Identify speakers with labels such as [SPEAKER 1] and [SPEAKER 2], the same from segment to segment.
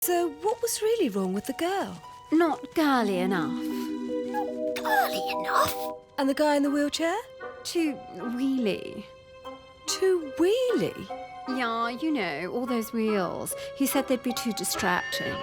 [SPEAKER 1] So what was really wrong with the girl?
[SPEAKER 2] Not girly enough.
[SPEAKER 3] Girly enough?
[SPEAKER 1] And the guy in the wheelchair?
[SPEAKER 2] Too wheelie.
[SPEAKER 1] Too wheelie?
[SPEAKER 2] Yeah, you know, all those wheels. He said they'd be too distracting.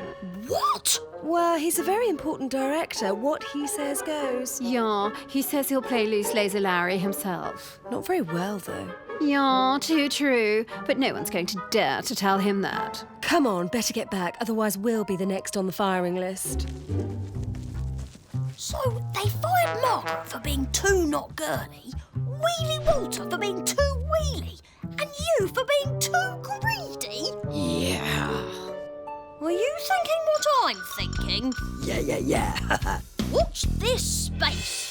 [SPEAKER 3] What?
[SPEAKER 1] Well, he's a very important director. What he says goes.
[SPEAKER 2] Yeah, he says he'll play Loose Laser Larry himself.
[SPEAKER 1] Not very well, though.
[SPEAKER 2] Yeah, too true. But no one's going to dare to tell him that.
[SPEAKER 1] Come on, better get back, otherwise we'll be the next on the firing list.
[SPEAKER 3] So they fired Margaret for being too not girly, Wheelie Walter for being too wheelie, and you for being too greedy?
[SPEAKER 4] Yeah.
[SPEAKER 3] Are you thinking what I'm thinking?
[SPEAKER 4] Yeah.
[SPEAKER 3] What's this space?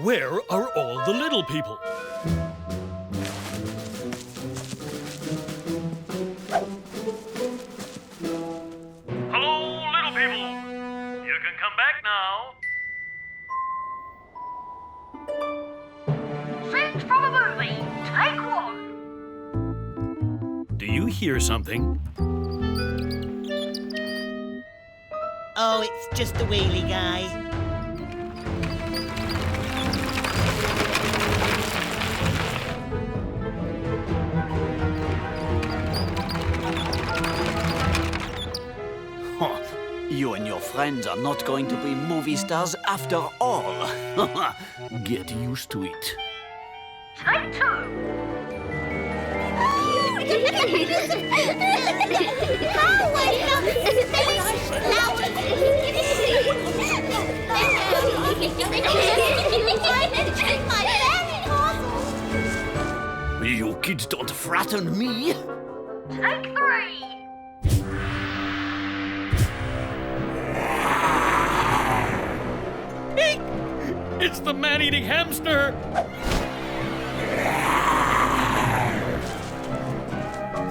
[SPEAKER 5] Where are all the little people? Hello, little people. You can come back now.
[SPEAKER 3] Scenes from a movie. Take one.
[SPEAKER 5] Do you hear something?
[SPEAKER 4] Oh, it's just the wheelie guy. Huh. You and your friends are not going to be movie stars after all. Get used to it.
[SPEAKER 3] Take two.
[SPEAKER 4] You kids don't frighten me.
[SPEAKER 3] Take three.
[SPEAKER 5] It's the man-eating hamster!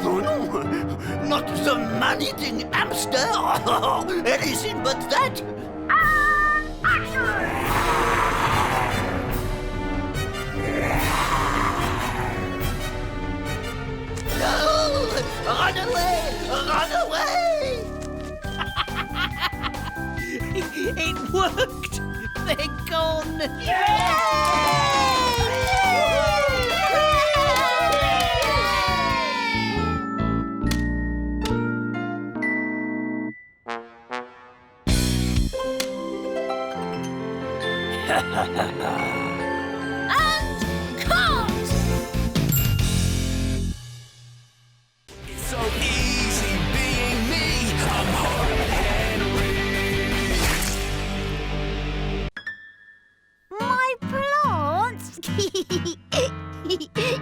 [SPEAKER 4] Oh no, not the man-eating hamster. Anything but that.
[SPEAKER 3] And action!
[SPEAKER 4] No! Run away! Run away! It worked! They're gone!
[SPEAKER 3] And cut!
[SPEAKER 6] It's so easy being me. I'm Horrid Henry.
[SPEAKER 7] My plants?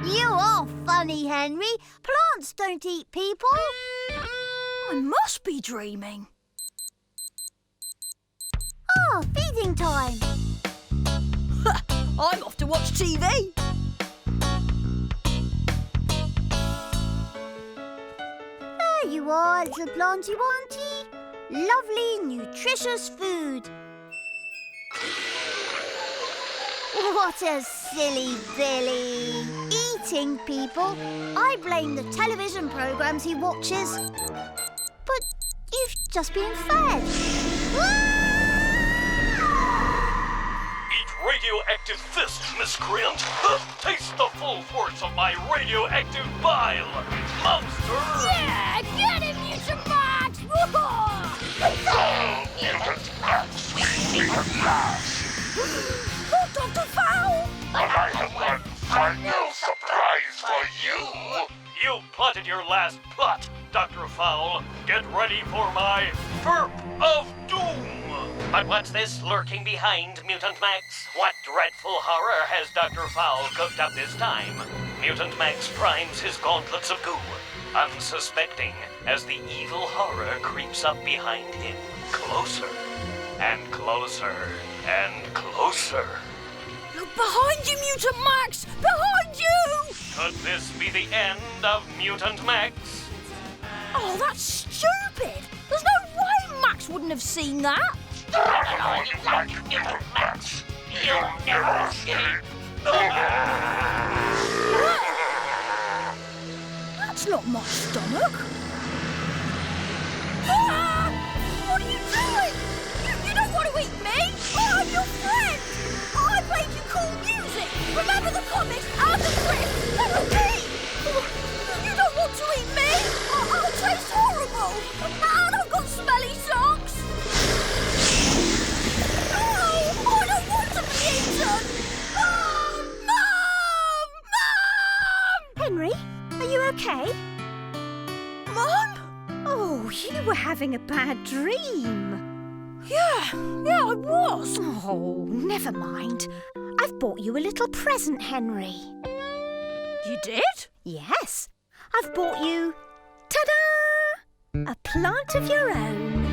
[SPEAKER 7] You are funny, Henry. Plants don't eat people.
[SPEAKER 3] I must be dreaming.
[SPEAKER 7] Ah, feeding time.
[SPEAKER 3] I'm off to watch TV.
[SPEAKER 7] There you are, little planty wanty. Lovely, nutritious food. What a silly Billy. Eating people. I blame the television programmes he watches. But you've just been fed.
[SPEAKER 5] Eat radioactive fist, miscreant! Taste the full force of my radioactive bile! Monster!
[SPEAKER 3] Yeah, get him, Mutant Max! Oh, Dr. Fowl!
[SPEAKER 8] But I have one final surprise for you!
[SPEAKER 5] You plotted your last plot, Dr. Fowl. Get ready for my burp of doom! But what's this lurking behind, Mutant Max? What dreadful horror has Dr. Fowl cooked up this time? Mutant Max primes his gauntlets of goo, unsuspecting as the evil horror creeps up behind him, closer and closer and closer.
[SPEAKER 3] Look behind you, Mutant Max! Behind you!
[SPEAKER 5] Could this be the end of Mutant Max?
[SPEAKER 3] Oh, that's stupid! There's no way Max wouldn't have seen that!
[SPEAKER 8] You like Mutant Max. You'll never escape.
[SPEAKER 3] not my stomach. Ah! What are you doing? You don't want to eat me. I'm your friend. I played you cool music. Remember the comics and the script. Follow me. You don't want to eat me. I'll taste horrible. And I've got smelly socks. No, I don't want to be eaten. Mum!
[SPEAKER 7] Henry, are you okay?
[SPEAKER 3] Mum?
[SPEAKER 7] Oh, you were having a bad dream.
[SPEAKER 3] Yeah, I was.
[SPEAKER 7] Oh, never mind. I've bought you a little present, Henry.
[SPEAKER 3] You did?
[SPEAKER 7] Yes, I've bought you, ta-da! A plant of your own.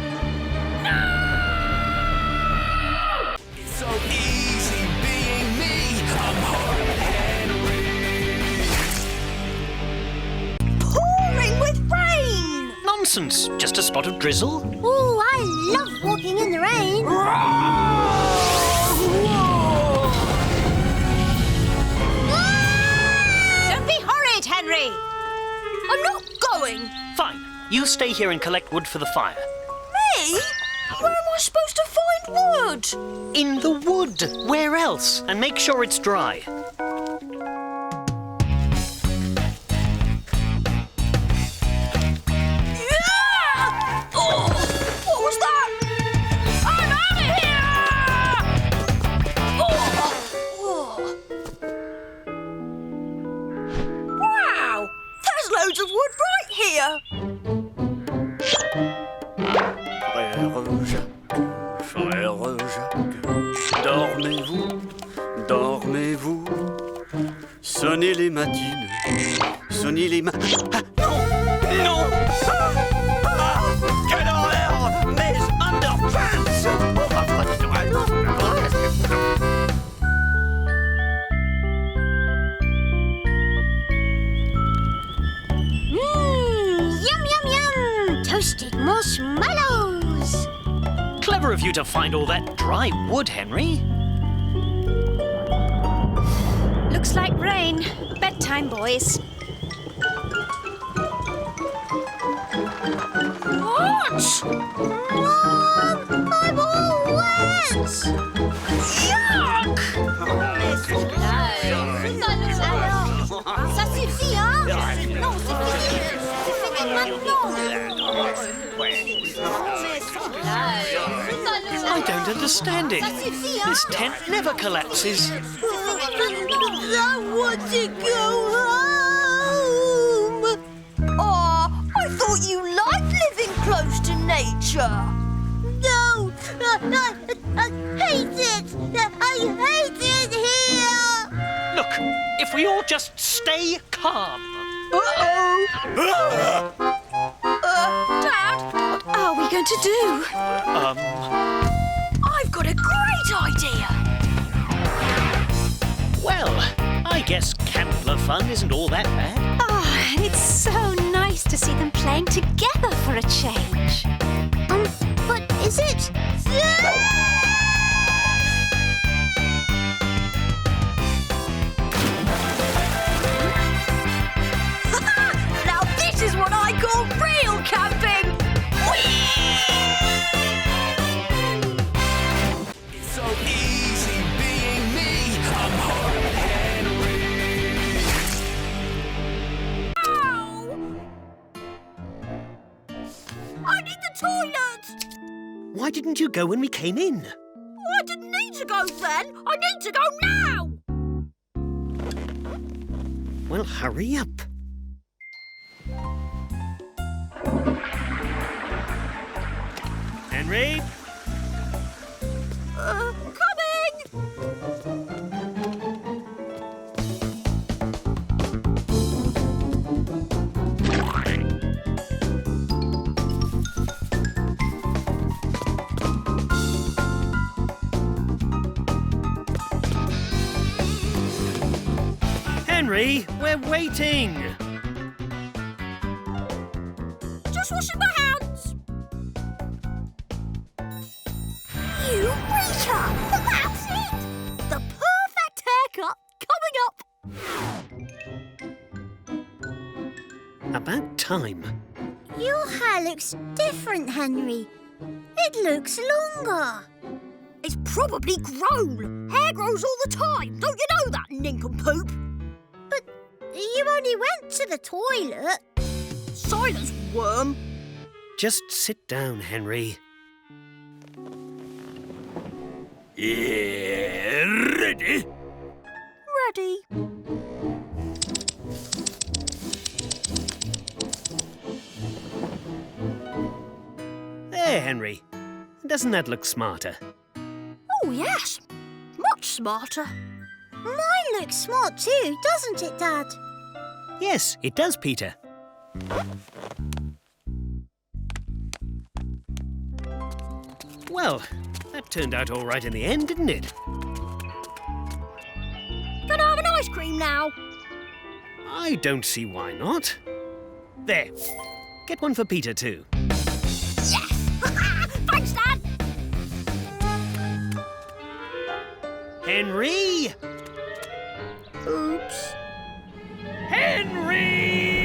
[SPEAKER 6] It's so easy being me. I'm Horrid Henry.
[SPEAKER 3] Pouring with rain.
[SPEAKER 5] Nonsense. Just a spot of drizzle.
[SPEAKER 7] Oh, I love walking in the rain.
[SPEAKER 1] Don't be horrid, Henry!
[SPEAKER 3] I'm not going.
[SPEAKER 5] Fine. You stay here and collect wood for the fire.
[SPEAKER 3] Me? Where am I supposed to find wood?
[SPEAKER 5] In the wood. Where else? And make sure it's dry.
[SPEAKER 3] Yeah! Oh, what was that? I'm out of here! Wow! There's loads of wood right here.
[SPEAKER 4] Frère Jacques, dormez-vous, dormez-vous. Sonnez les matines, sonnez les Ah, non, non. Quelle horreur, mes underpants. Oh,
[SPEAKER 7] Yum, yum, yum! Toasted marshmallows!
[SPEAKER 5] Clever of you to find all that dry wood, Henry.
[SPEAKER 2] Looks like rain. Bedtime, boys.
[SPEAKER 3] What?
[SPEAKER 7] Mom, I'm all wet!
[SPEAKER 3] Yuck!
[SPEAKER 7] Ça suffit, hein? Non, c'est fini! C'est fini maintenant!
[SPEAKER 5] I don't understand it. This tent never collapses.
[SPEAKER 7] I want to go home!
[SPEAKER 3] Aw, I thought you liked living close to nature.
[SPEAKER 7] No! I hate it! I hate it here!
[SPEAKER 5] Look, if we all just stay calm.
[SPEAKER 3] Dad,
[SPEAKER 2] What are we going to do?
[SPEAKER 3] I've got a great idea.
[SPEAKER 5] Well, I guess campler fun isn't all that bad.
[SPEAKER 2] Oh, and it's so nice to see them playing together for a change.
[SPEAKER 7] But is it?
[SPEAKER 3] Now this is what I call real camping.
[SPEAKER 6] It's so easy being me. I'm Horrid Henry.
[SPEAKER 3] Ow! I need the toilet.
[SPEAKER 5] Why didn't you go when we came in?
[SPEAKER 3] I didn't need to go then. I need to go now.
[SPEAKER 5] Well, hurry up. Henry?
[SPEAKER 3] Coming.
[SPEAKER 5] Henry, we're waiting.
[SPEAKER 3] Just washing my hands. Eureka! That's it! The perfect haircut coming up.
[SPEAKER 9] About time.
[SPEAKER 7] Your hair looks different, Henry. It looks longer.
[SPEAKER 3] It's probably grown. Hair grows all the time. Don't you know that, nincompoop?
[SPEAKER 7] But you only went to the toilet.
[SPEAKER 3] Silence, worm.
[SPEAKER 9] Just sit down, Henry.
[SPEAKER 4] Yeah, ready?
[SPEAKER 3] Ready.
[SPEAKER 9] There, Henry. Doesn't that look smarter?
[SPEAKER 3] Oh, yes. Much smarter.
[SPEAKER 7] Mine looks smart too, doesn't it, Dad?
[SPEAKER 9] Yes, it does, Peter. Well, that turned out all right in the end, didn't it?
[SPEAKER 3] Can I have an ice cream now?
[SPEAKER 9] I don't see why not. There. Get one for Peter, too.
[SPEAKER 3] Yes! Thanks, Dad.
[SPEAKER 9] Henry!
[SPEAKER 3] Oops.
[SPEAKER 9] Henry!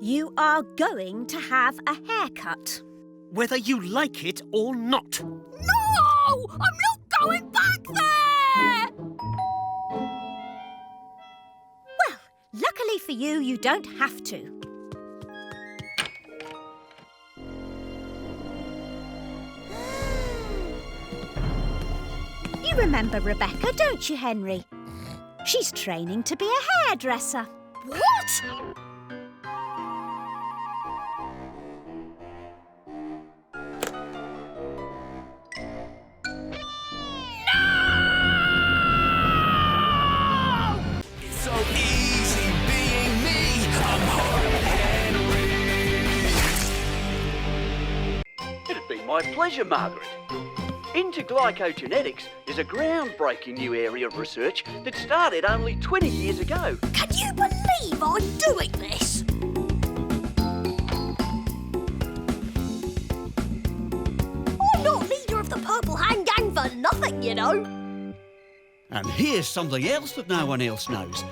[SPEAKER 10] You are going to have a haircut.
[SPEAKER 9] Whether you like it or not.
[SPEAKER 3] No! I'm not going back there!
[SPEAKER 10] Well, luckily for you, you don't have to. You remember Rebecca, don't you, Henry? She's training to be a hairdresser.
[SPEAKER 3] What?
[SPEAKER 6] It's so easy being me. I'm Horrid Henry.
[SPEAKER 4] It'd be my pleasure, Margaret. Interglycogenetics is a groundbreaking new area of research that started only 20 years ago.
[SPEAKER 3] Can you believe I'm doing this? I'm not leader of the Purple Hand Gang for nothing, you know.
[SPEAKER 4] And here's something else that no one else knows.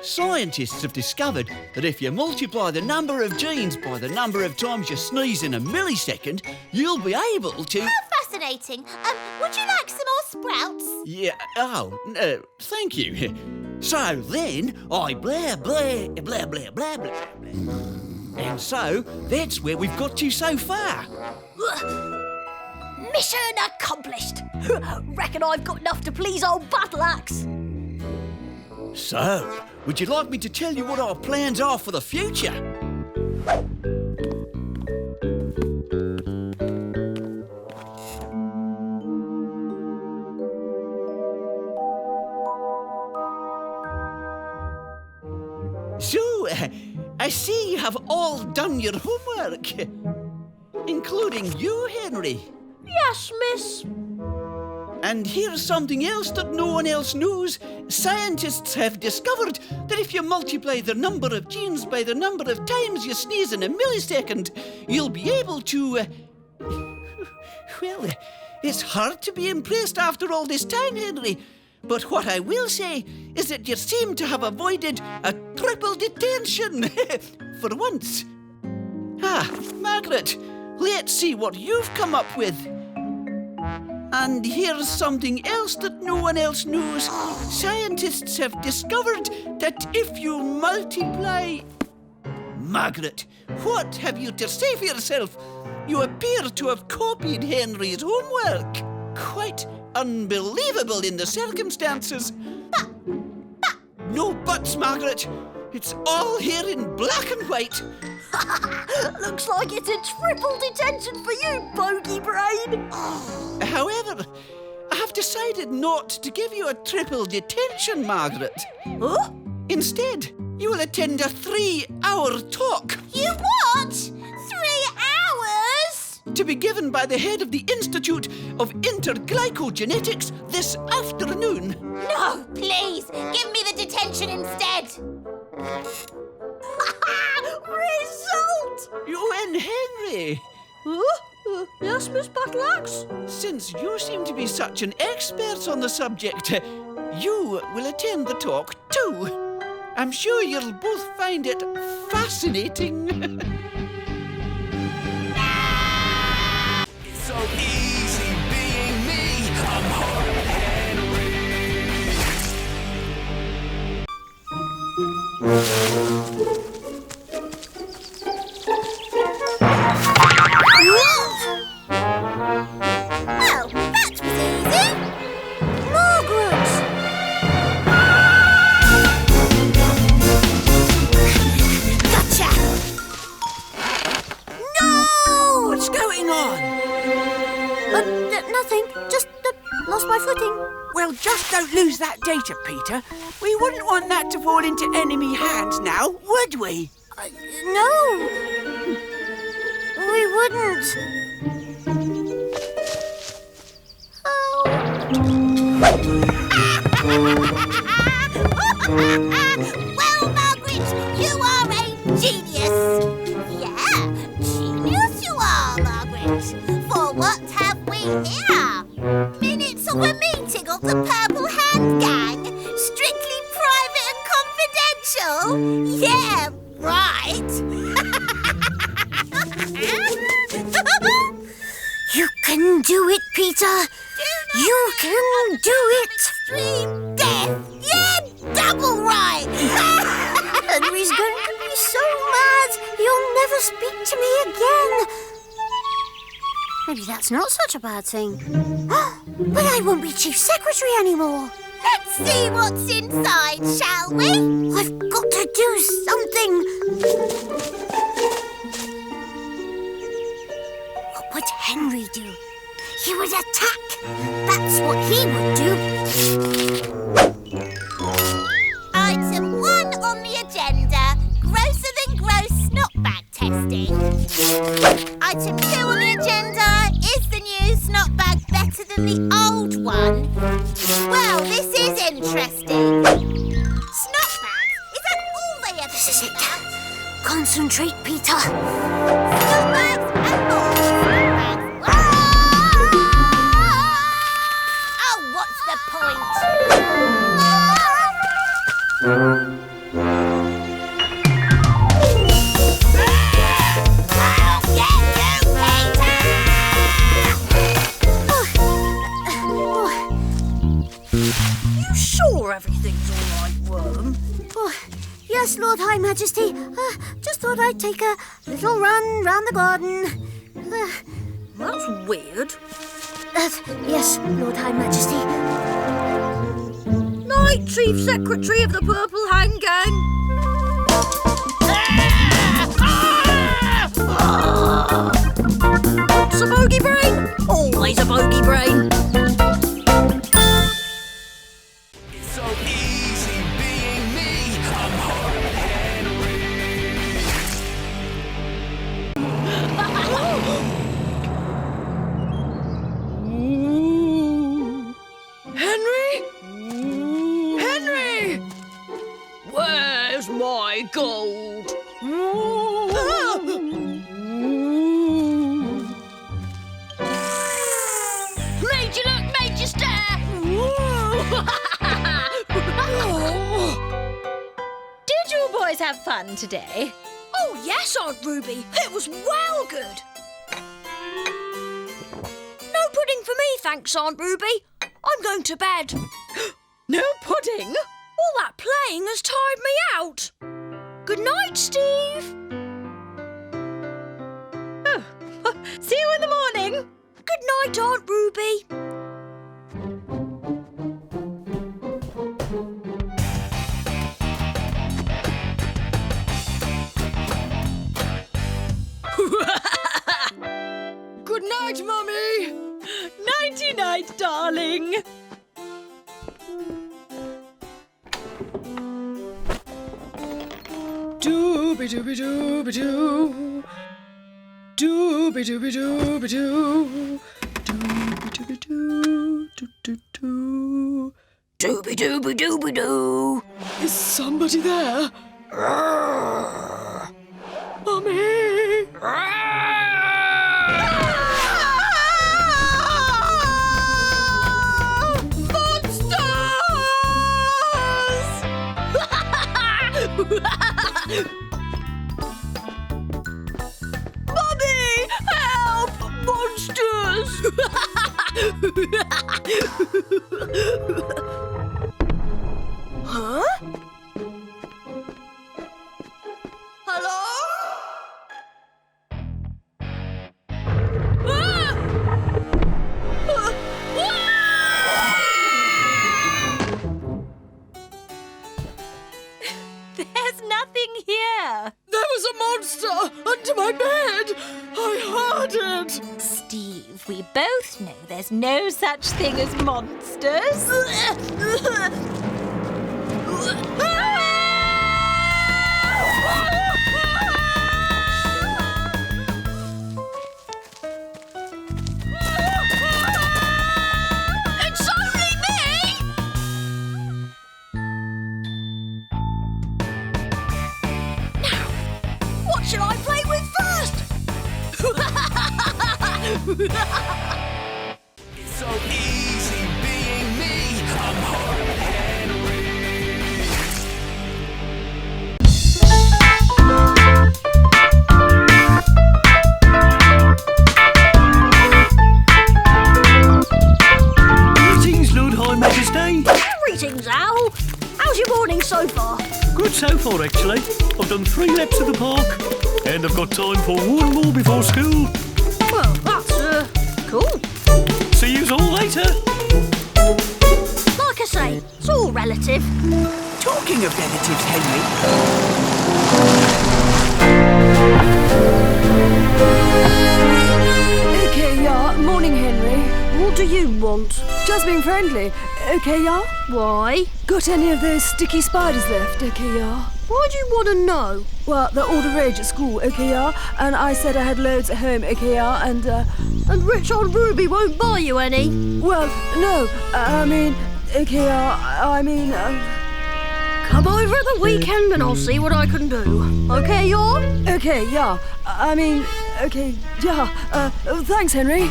[SPEAKER 4] Scientists have discovered that if you multiply the number of genes by the number of times you sneeze in a millisecond, you'll be able to...
[SPEAKER 7] How fascinating. Would you like some more sprouts?
[SPEAKER 4] Yeah, thank you. So then, I blah, blah, blah, blah, blah, blah, blah. And so, that's where we've got to so far.
[SPEAKER 3] Mission accomplished. Reckon I've got enough to please old Battle Axe.
[SPEAKER 4] So, would you like me to tell you what our plans are for the future? So, I see you have all done your homework. Including you, Henry.
[SPEAKER 3] Yes, miss.
[SPEAKER 4] And here's something else that no one else knows. Scientists have discovered that if you multiply the number of genes by the number of times you sneeze in a millisecond, you'll be able to... Well, it's hard to be impressed after all this time, Henry. But what I will say is that you seem to have avoided a triple detention. For once. Ah, Margaret, let's see what you've come up with. And here's something else that no one else knows. Scientists have discovered that if you multiply... Margaret, what have you to say for yourself? You appear to have copied Henry's homework. Quite unbelievable in the circumstances. No buts, Margaret. It's all here in black and white.
[SPEAKER 3] Looks like it's a triple detention for you, bogey brain.
[SPEAKER 4] However, I have decided not to give you a triple detention, Margaret.
[SPEAKER 3] Huh?
[SPEAKER 4] Instead, you will attend a 3-hour talk.
[SPEAKER 7] You what? 3 hours?
[SPEAKER 4] To be given by the head of the Institute of Interglycogenetics this afternoon.
[SPEAKER 7] No, please, give me the detention instead.
[SPEAKER 3] Result!
[SPEAKER 4] You and Henry.
[SPEAKER 3] Yes, Miss Battle Axe?
[SPEAKER 4] Since you seem to be such an expert on the subject, you will attend the talk too. I'm sure you'll both find it fascinating.
[SPEAKER 6] It's so easy being me. I'm Horrid Henry.
[SPEAKER 7] Well, that was easy. Margaret! Gotcha! No!
[SPEAKER 11] What's going on?
[SPEAKER 7] Nothing. Just lost my footing.
[SPEAKER 11] Well, just don't lose that data, Peter. We wouldn't want that to fall into enemy hands now, would we?
[SPEAKER 7] No. We wouldn't. Well, Margaret, you are a genius. Yeah, genius you are, Margaret. For what have we here? Minutes of a meeting of the Purple Hand Gang. Strictly private and confidential. Yeah, right. You can do it, Peter. You can do it. Extreme death. Yeah, double right. Henry's going to be so mad he'll never speak to me again. Maybe that's not such a bad thing. But I won't be Chief Secretary anymore. Let's see what's inside, shall we? I've got to do something. What would Henry do? He would attack. That's what he would do. Item 1 on the agenda. Grosser than gross snot bag testing. Item 2 on the agenda. Is the new snot bag better than the old one? Well, this is interesting. Snot bags? Is that all they ever think about? Concentrate, Peter. Snot bags and more snot bags. Oh, what's the point? I'll get you, Peter!
[SPEAKER 3] You sure everything's all right, Worm?
[SPEAKER 7] Oh, yes, Lord High Majesty. Just thought I'd take a little run round the garden.
[SPEAKER 3] That's weird.
[SPEAKER 7] Yes, Lord High Majesty.
[SPEAKER 3] Night, Chief Secretary of the Purple Hand Gang. What's a bogey brain? Always a bogey brain.
[SPEAKER 6] It's so easy being me. I'm Horrid Henry.
[SPEAKER 3] Henry? Henry! Where's my gold? Made you look, made you stare!
[SPEAKER 10] Did you boys have fun today?
[SPEAKER 3] Oh, yes, Aunt Ruby. It was well good. No pudding for me, thanks, Aunt Ruby. I'm going to bed.
[SPEAKER 10] No pudding?
[SPEAKER 3] All that playing has tired me out. Good night, Steve.
[SPEAKER 10] Oh, see you in the morning.
[SPEAKER 3] Good night, Aunt Ruby.
[SPEAKER 10] Good night, Mummy. Nighty-night, darling. Dooby-dooby-dooby-doo. Dooby-dooby-dooby-doo. Dooby-dooby-doo.
[SPEAKER 3] Dooby-dooby-dooby-doo.
[SPEAKER 10] Is somebody there? Mummy!
[SPEAKER 3] Monster! Huh? Hello?
[SPEAKER 10] There's nothing here.
[SPEAKER 3] There was a monster under my bed. I heard it.
[SPEAKER 10] Steve, we both know there's no such thing as monsters.
[SPEAKER 3] It's only me. Now, what shall I play with first?
[SPEAKER 6] It's so easy being me. I'm Horrid Henry.
[SPEAKER 9] Greetings, Lord High Majesty.
[SPEAKER 3] Greetings, Owl. How's your morning so far?
[SPEAKER 9] Good so far, actually. I've done 3 laps of the park, and I've got time for 1 more before school.
[SPEAKER 3] Well, that's, cool.
[SPEAKER 9] See yous all later.
[SPEAKER 3] Like I say, it's all relative.
[SPEAKER 11] Talking of relatives, Henry,
[SPEAKER 12] Okay, yeah. Morning, Henry. What do you want? Just being friendly. Okay, yeah.
[SPEAKER 3] Why?
[SPEAKER 12] Got any of those sticky spiders left? Okay, yeah.
[SPEAKER 3] Why do you want to know?
[SPEAKER 12] Well, they're all the rage at school. Okay, yeah. And I said I had loads at home. Okay, yeah.
[SPEAKER 3] And Rich Old Ruby won't buy you any?
[SPEAKER 12] Well, no. I mean, okay, yeah.
[SPEAKER 3] Come over at the weekend and I'll see what I can do. Okay, yeah?
[SPEAKER 12] Okay, yeah. Okay, yeah. Thanks, Henry.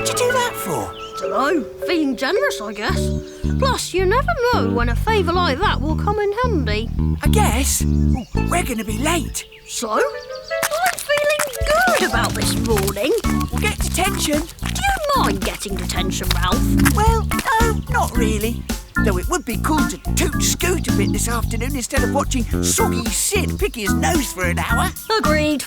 [SPEAKER 11] what'd you do that for?
[SPEAKER 3] Dunno, feeling generous, I guess. Plus, you never know when a favour like that will come in handy.
[SPEAKER 11] I guess. Ooh, we're going to be late.
[SPEAKER 3] So, I'm feeling good about this morning.
[SPEAKER 11] We'll get detention.
[SPEAKER 3] Do you mind getting detention, Ralph?
[SPEAKER 11] Well, no, not really. Though it would be cool to toot Scoot a bit this afternoon instead of watching soggy Sid pick his nose for an hour.
[SPEAKER 3] Agreed.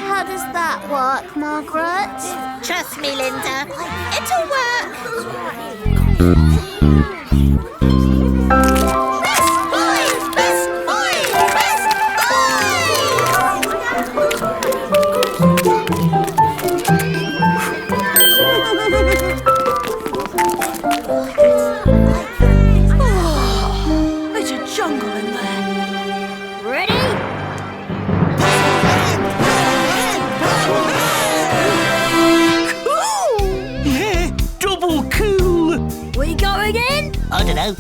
[SPEAKER 7] How does that work, Margaret?
[SPEAKER 10] Trust me, Linda. It'll work.
[SPEAKER 7] Best boys! Best boys! Best
[SPEAKER 3] Oh, it's a jungle in there. Ready?
[SPEAKER 9] Cool!
[SPEAKER 3] We going in?
[SPEAKER 10] I don't know.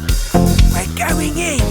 [SPEAKER 11] We're going in.